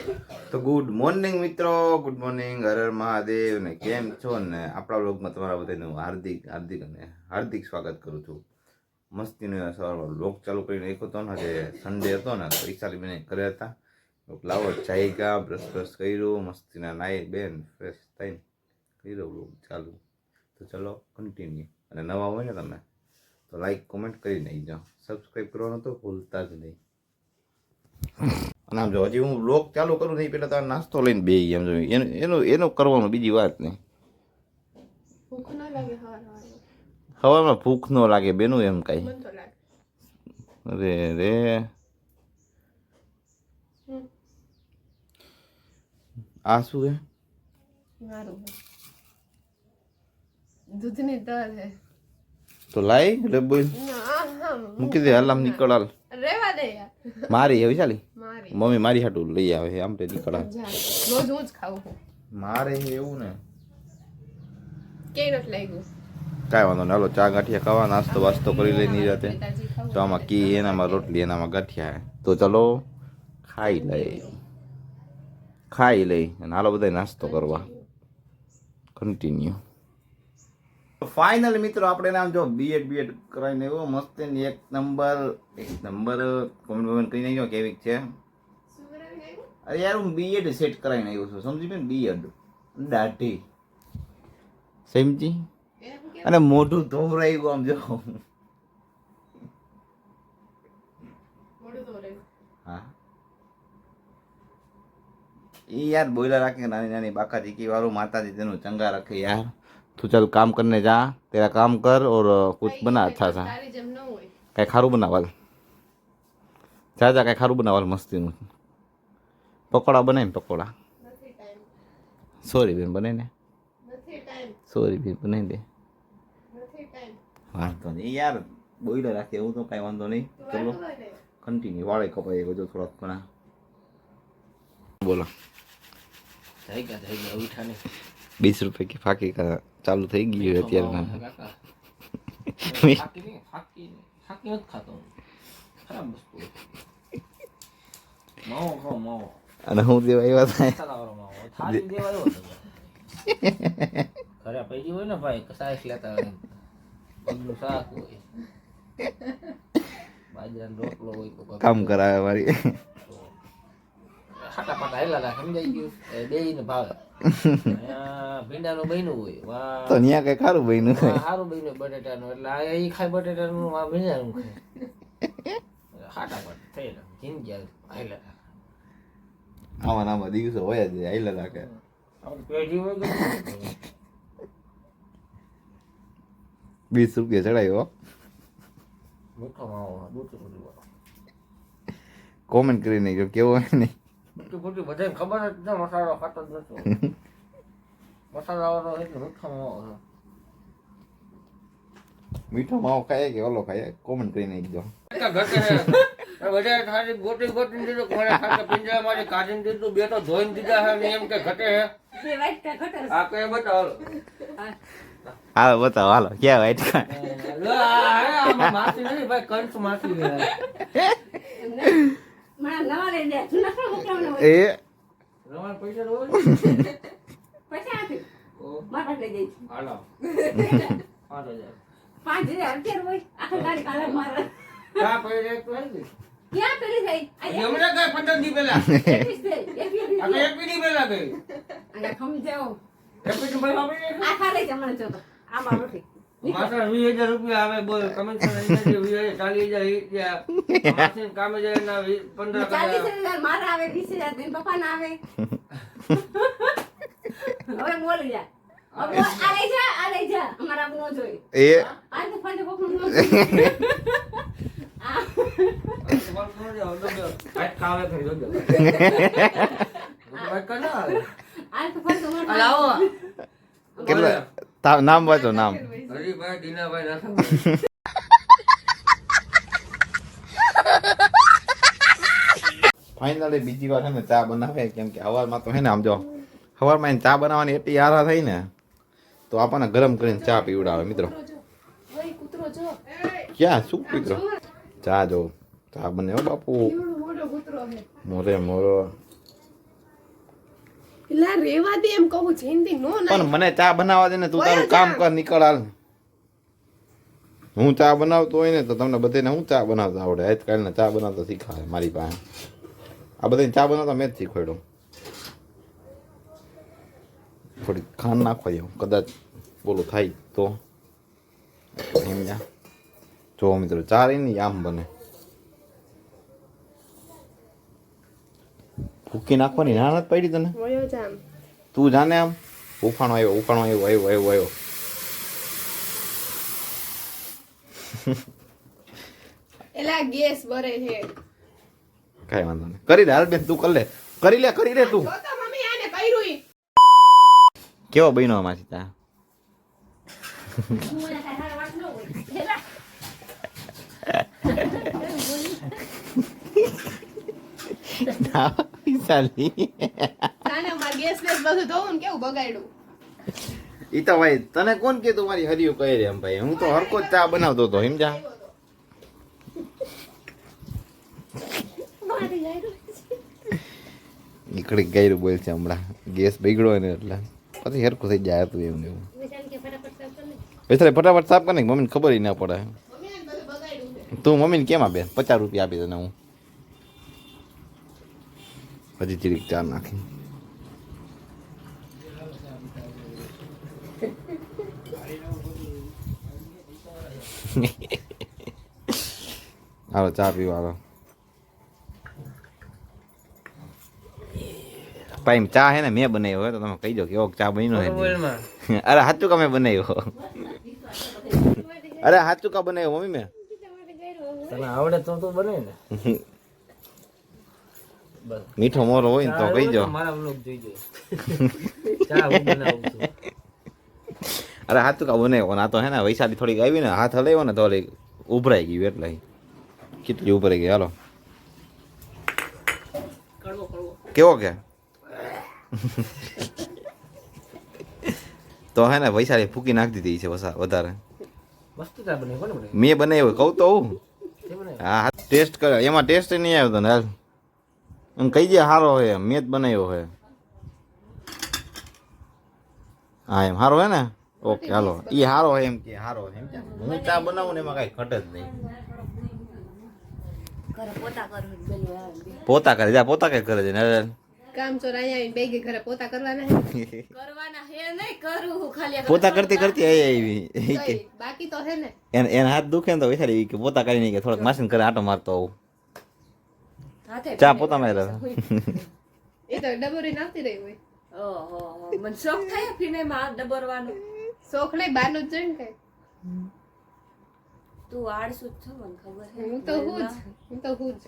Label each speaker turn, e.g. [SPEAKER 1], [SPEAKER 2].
[SPEAKER 1] તો good morning મિત્રો, good morning, Har Har Mahadev ને કેમ છો ને આપણા વ્લોગમાં તમારા બધાનું હાર્દિક સ્વાગત કરું છું. મસ્તીનો સવારમાં વ્લોગ ચાલુ કરીને નાખ્યો હતો ને, આજે સન્ડે હતો ને તો ઈશાલી બેન ઘરે હતા. લાવો જાયગા બ્રશ કર્યું, મસ્તીના નાઈ બેન ફ્રેશ થઈને કર્યો વ્લોગ ચાલુ. તો ચલો કન્ટિન્યુ. અને નવા હોય ને તમે તો લાઈક કોમેન્ટ કરી નાખજો, સબસ્ક્રાઈબ કરવાનું તો ભૂલતા જ નહીં. અને આમ જો હજી હું વ્લોગ ચાલુ કરું નહીં પેલા તારે નાસ્તો લઈને બે એમ જો એનું કરવાનું, બીજી વાત નહીં. હવામાં ભૂખ ન લાગે બેનું એમ કાંઈ. અરે રે આ શું હે?
[SPEAKER 2] દૂધની દળ હે
[SPEAKER 1] તો લાઈ રે બોલ મૂકી દે. હાલ આમ નીકળ, હાલ
[SPEAKER 2] રેવા દે યાર.
[SPEAKER 1] મારી હવે ચાલી
[SPEAKER 2] મારી
[SPEAKER 1] મમ્મી મારી હાટું લઈ આવે આમ તે નીકળ.
[SPEAKER 2] રોજ હું જ ખાવું છું.
[SPEAKER 1] મારે એવું ને
[SPEAKER 2] કે નથી લાગ્યું.
[SPEAKER 1] કાંઈ વાંધો નહીં. હાલો ચા ગાંઠિયા ખાવા, નાસ્તો વાસ્તો કરી લઈ ની રાતે. તો આમાં કી એનામાં રોટલી એનામાં ગાંઠિયા. તો ચલો ખાઈ લઈ અને હાલો બધા નાસ્તો કરવા કન્ટિન્યુ. ફાઇનલ મિત્રો આપણે નામ જો બીએડ કરાવીને એવો મસ્ત એક નંબર કોમેન્ટ કરી નાખ્યો કેવી છે. અરે યાર હું બીએડ સેટ કરાવીને આવ્યો છું, સમજી ગયો ને? બીએડ દાઢી સમજી અને મોઢું ધોવરાઈ ગયું આમ જો. હા એ યાર બોઈલર રાખે નાની નાની બાકા ચીકી વાળું, माताजी तेनु चंगा रखे यार. तू चल काम करने जा, तेरा काम कर और कुछ बना अच्छा सा. कहीं खारू बनावल जा कहीं खारू बनावल मस्ती નું. પકોડા બનાય ને પકોડા. સોરી બેન બને ને. સોરી બેન બનાવી દે. વાંધો નહીં યાર, બોઈલર રાખે એવું તો કાંઈ વાંધો નહીં. ચલો કન્ટિન્યુ. વાળે કપાઈ બધું થોડાક ઘણા. બોલો 20 रुपए की फाकी का चालू થઈ ગયું અત્યારે. અને હું દેવા આવ્યા
[SPEAKER 3] ઘરે પૈકી હોય ને ભાઈ કસાઈસ લેતા હોય, પગનું શાક હોય, બાજરાનો રોટલો હોય,
[SPEAKER 1] કામ કરાવે મારી.
[SPEAKER 3] ખાટા પાટા હેલા સમજાઈ ગયું. દેઈને ભાવે ભીંડાનું બન્યું હોય, વાહ
[SPEAKER 1] તો ન્યા કઈ ખારું બન્યું હોય,
[SPEAKER 3] સારું બન્યું બટેટાનું. એટલે આ એ ખાય બટેટાનું, આ ભીંડાનું ખાય. ખાટા પાટા થયેલા જિંદગી હેલા.
[SPEAKER 1] આમાં દિવસો હોય જ આઈલા રાખે.
[SPEAKER 3] પેઢી હોય
[SPEAKER 1] 20 રૂપિયા ચડાવ્યો.
[SPEAKER 3] મીઠો માવો દૂધ વાળો
[SPEAKER 1] કોમેન્ટ કરીને જો કેવો હોય નહીં.
[SPEAKER 3] બધાને ખબર જ છે મસાલો ખાતો જ નથી. મસાલા વાળો એટલે મીઠો માવો છે.
[SPEAKER 1] મીઠો માવો ખાય કે ઓલો ખાય કોમેન્ટ કરીને એકજો.
[SPEAKER 3] બધા ખાલી ગોટી દીધું, પિંજરા માંથી કાઢીને દીધું, બે તો ધોઈને દીધા છે એમ કે ઘટે છે. આ કઈ બતાવો.
[SPEAKER 1] હાલો બતાવો, હાલો ક્યાં વાઈટ
[SPEAKER 3] માસી નથી ભાઈ, કંસ માસી છે.
[SPEAKER 1] એ
[SPEAKER 3] રવાના પૈસા દો. હાલો 5000 કા પૈસા એક આવી
[SPEAKER 2] ક્યાં કરી થઈ?
[SPEAKER 3] હમણાં કઈ 15 દી પહેલા આ એક દી પહેલા ગઈ.
[SPEAKER 2] અને સમજાવો
[SPEAKER 3] એપી ભાઈ આપણે
[SPEAKER 2] આ ખાલે જમણે છો તો આમાં રોટી
[SPEAKER 3] માત્ર 20000 રૂપિયા આવે. બોલ કમિશન 40,000 માસીન કામે જાય ના 15,000
[SPEAKER 2] 40,000 મારા આવે, 20,000 દિન પપ્પા ના આવે. હવે બોલી જા. હવે આ લઈ જા અમારા નો જોઈ.
[SPEAKER 1] એ
[SPEAKER 2] આ તો ફંડ પપ્પા નો જોઈ.
[SPEAKER 3] આ ખાવે કરી દો. ભાઈ કના આવે
[SPEAKER 2] આ તો ફંડ નો
[SPEAKER 3] લાવો.
[SPEAKER 1] કેટલા નામ વાંચો નામ.
[SPEAKER 3] હરીભાઈ દીનાભાઈ ના.
[SPEAKER 1] ફાઇનલી બીજી વાર છે ને ચા બનાવે, કેમ કે સવારમાં તો હે ને આમ જો સવારમાં એને ચા બનાવવાની એટલી આરા થઈ ને તો આપણને ગરમ કરીને ચા પીવડાવે મિત્રો. ક્યાં શું મિત્રો? ચા જો ચા બને હો બાપુ. મોરે મોરો
[SPEAKER 4] લા રેવા દે એમ કહું જિંદગી નો ના
[SPEAKER 1] પણ મને ચા બનાવવા દે ને તું તારું કામ કર નીકળ હાલ હું ચા બનાવતો હોય ને તો તમને બધાને હું ચા બનાવતા આવડે આજકાલને ચા બનાવતા શીખાય મારી પાસે આ બધાને ચા બનાવતા મેં જ શીખવાડ્યું થોડી ખાંડ નાખવા દઉં કદાચ બોલું થાય તો સમજ્યા જો મિત્રો ચા રહી ને આમ બને ફૂકી નાખવાની ના નથી પડી તને
[SPEAKER 4] વયો જામ
[SPEAKER 1] તું જાને આમ ઉફાણો આવ્યો
[SPEAKER 4] એલા ગેસ બરે છે
[SPEAKER 1] કઈ વાંધો નહીં કરી દે હાલ બેન તું કરી લે તું
[SPEAKER 4] જો તો મમ્મી આને કર્યું
[SPEAKER 1] કેવો બન્યો માસી તા
[SPEAKER 2] હું એને કાંઈ હારા વાત ન હોય. હેલા.
[SPEAKER 1] ચાલી
[SPEAKER 4] તાને માર ગેસ બેસ બધું ધોવું ને કેવું બગાડ્યું
[SPEAKER 1] ઈ તો ભાઈ તને કોણ કીધું મારી હરિયું કહી રે એમ ભાઈ હું તો હરકો જ ચા બનાવતો હતો સમજા
[SPEAKER 2] મારી ગાયરું.
[SPEAKER 1] નીકળી ગાયરું બોલ છે હમણાં ગેસ બગડ્યો ને એટલે પછી હરકું થઈ જાય હતું એવું ને એવું
[SPEAKER 2] વિશાલ કે ફટાફટ સાફ કર લે.
[SPEAKER 1] એટલે ફટાફટ સાફ કરે મમ્મીને ખબર ના પડે
[SPEAKER 4] મમ્મી આને બધું બગાડ્યું છે
[SPEAKER 1] તું મમ્મીને કેમ આપે 50 રૂપિયા આપી તને હું હજી ચીરીક ચા નાખી હાલો ચા પીવા હાલો ભાઈ ચા હે ને મેં બનાવ્યો હોય તો તમે કહી દો કેવો ચા બન્યો હે
[SPEAKER 3] ઓઇલમાં.
[SPEAKER 1] અરે હાચું કા મેં બનાવ્યો અરે હાચું કા બનાવ્યો મમ્મી મેં
[SPEAKER 3] તને આવડે તો તું બને ને બસ
[SPEAKER 1] મીઠો મોરો હોય ને તો કહી દો
[SPEAKER 3] મારા વ્લોગ જોઈજો ચા હું બનાવું છું
[SPEAKER 1] અરે હાચું કા બનાવ્યો આ તો હે ને વૈશાલી થોડીક આવી ને હાથ હલાવ્યો ને તો ઓલી ઉભરાઈ ગયું એટલે કેટલી ઉભરાઈ ગઈ હાલો
[SPEAKER 4] કડવો કડવો
[SPEAKER 1] કેવો કે તો હે ને વૈશાલી ફૂકી નાખી દીધી છે વધારે
[SPEAKER 3] મસ્ત ચા બને કોને બને
[SPEAKER 1] મેં બનાવ્યો કહું તો હું
[SPEAKER 3] તે બને
[SPEAKER 1] હા ટેસ્ટ કર્યો એમાં ટેસ્ટ નહીં આવ્યો તને હાલ એમ કહી દે સારો હોય મેં જ બનાવ્યો હોય હા એમ સારો હે ને ઓકે હાલો એ સારો હોય એમ કે સારો એમ કે હું ચા બનાવું ને એમાં કઈ ઘટ જ નહીં
[SPEAKER 2] ઘરે પોતા કરું બેલું આવે.
[SPEAKER 1] પોતા કરે જા પોતા કઈ કરે છે ને
[SPEAKER 4] કામ ચોર અહીંયા આવીને બેગી ઘરે પોતા કરવાના
[SPEAKER 2] કરવાના હે નહીં કરું હું ખાલી આ
[SPEAKER 1] પોતા કરતી કરતી આવી
[SPEAKER 4] છે બાકી તો છે ને
[SPEAKER 1] એને હાથ દુખે ને તો વિચારી કે પોતા કરીને કે થોડોક માસીને કરે આટો મારતો આવું
[SPEAKER 2] હાથે
[SPEAKER 1] ચા પોતા મારે
[SPEAKER 4] એ તો ડબોરી નાખતી રહી હોય
[SPEAKER 2] ઓહો મને શોખ થાય ફીનેમાં હાથ ડબરવાનો.
[SPEAKER 4] શોખ નહીં બહારનું જ જોઈને કઈ
[SPEAKER 2] તું આળસુ જ છો મને ખબર છે.
[SPEAKER 4] હું તો હું જ